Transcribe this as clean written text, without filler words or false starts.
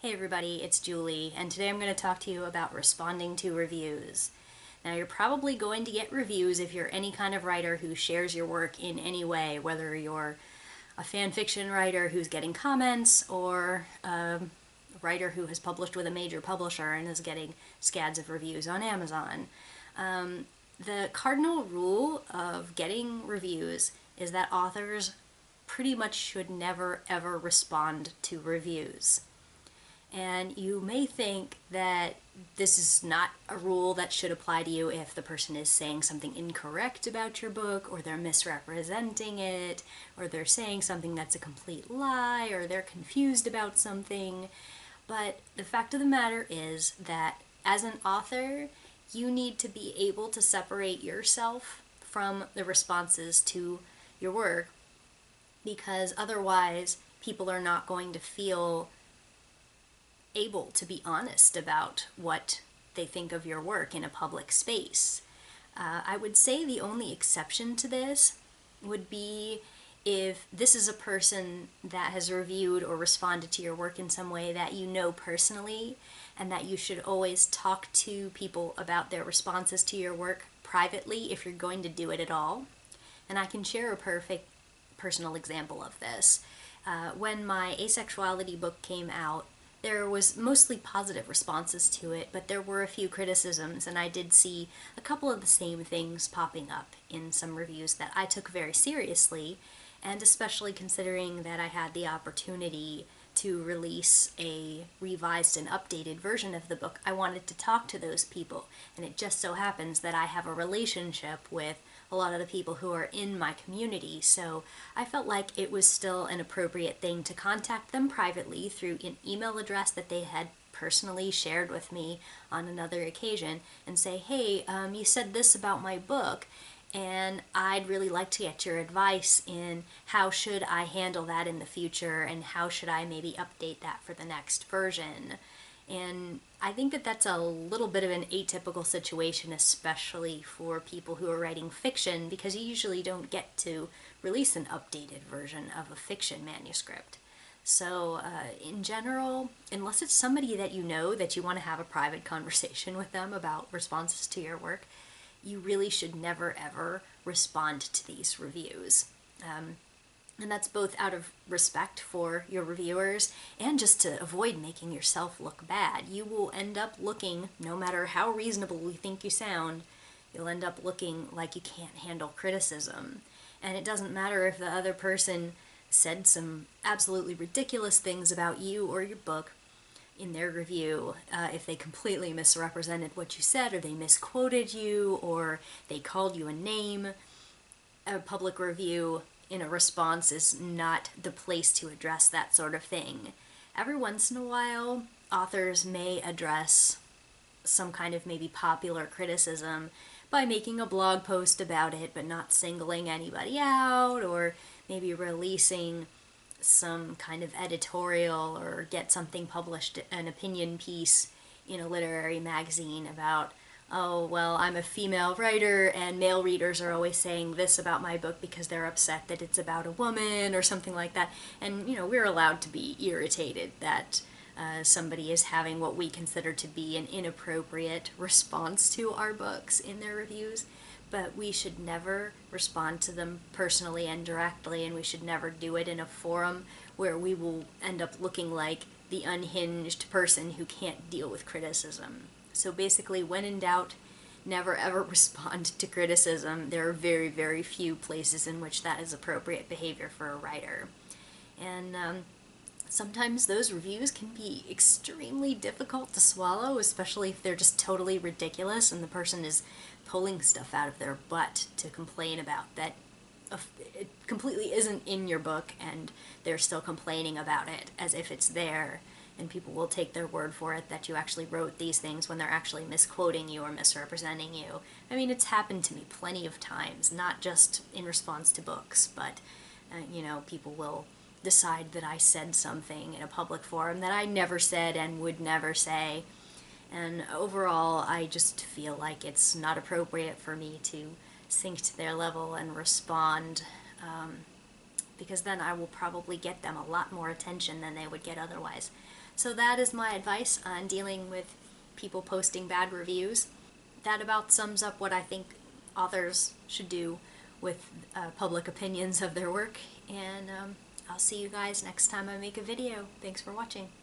Hey everybody, it's Julie, and today I'm going to talk to you about responding to reviews. Now, you're probably going to get reviews if you're any kind of writer who shares your work in any way, whether you're a fan fiction writer who's getting comments or a writer who has published with a major publisher and is getting scads of reviews on Amazon. The cardinal rule of getting reviews is that authors pretty much should never ever respond to reviews. And you may think that this is not a rule that should apply to you if the person is saying something incorrect about your book, or they're misrepresenting it, or they're saying something that's a complete lie, or they're confused about something. But the fact of the matter is that as an author, you need to be able to separate yourself from the responses to your work, because otherwise people are not going to feel able to be honest about what they think of your work in a public space. I would say the only exception to this would be if this is a person that has reviewed or responded to your work in some way that you know personally, and that you should always talk to people about their responses to your work privately if you're going to do it at all. And I can share a perfect personal example of this. When my asexuality book came out, there was mostly positive responses to it, but there were a few criticisms, and I did see a couple of the same things popping up in some reviews that I took very seriously, and especially considering that I had the opportunity to release a revised and updated version of the book, I wanted to talk to those people, and it just so happens that I have a relationship with a lot of the people who are in my community, so I felt like it was still an appropriate thing to contact them privately through an email address that they had personally shared with me on another occasion and say, hey, you said this about my book, and I'd really like to get your advice in how should I handle that in the future, and how should I maybe update that for the next version. And I think that that's a little bit of an atypical situation, especially for people who are writing fiction, because you usually don't get to release an updated version of a fiction manuscript. So, in general, unless it's somebody that you know that you want to have a private conversation with them about responses to your work, you really should never ever respond to these reviews. And that's both out of respect for your reviewers and just to avoid making yourself look bad. You will end up looking, no matter how reasonable you think you sound, you'll end up looking like you can't handle criticism. And it doesn't matter if the other person said some absolutely ridiculous things about you or your book in their review, if they completely misrepresented what you said, or they misquoted you, or they called you a name. A public review in a response is not the place to address that sort of thing. Every once in a while, authors may address some kind of maybe popular criticism by making a blog post about it, but not singling anybody out, or maybe releasing some kind of editorial, or get something published, an opinion piece in a literary magazine about, oh, well, I'm a female writer and male readers are always saying this about my book because they're upset that it's about a woman, or something like that. And, we're allowed to be irritated that somebody is having what we consider to be an inappropriate response to our books in their reviews. But we should never respond to them personally and directly, and we should never do it in a forum where we will end up looking like the unhinged person who can't deal with criticism. So basically, when in doubt, never ever respond to criticism. There are very, very few places in which that is appropriate behavior for a writer. And sometimes those reviews can be extremely difficult to swallow, especially if they're just totally ridiculous and the person is pulling stuff out of their butt to complain about that it completely isn't in your book, and they're still complaining about it as if it's there, and people will take their word for it that you actually wrote these things when they're actually misquoting you or misrepresenting you. I mean, it's happened to me plenty of times, not just in response to books, but people will decide that I said something in a public forum that I never said and would never say. And overall, I just feel like it's not appropriate for me to sink to their level and respond, because then I will probably get them a lot more attention than they would get otherwise. So that is my advice on dealing with people posting bad reviews. That about sums up what I think authors should do with public opinions of their work, and I'll see you guys next time I make a video. Thanks for watching.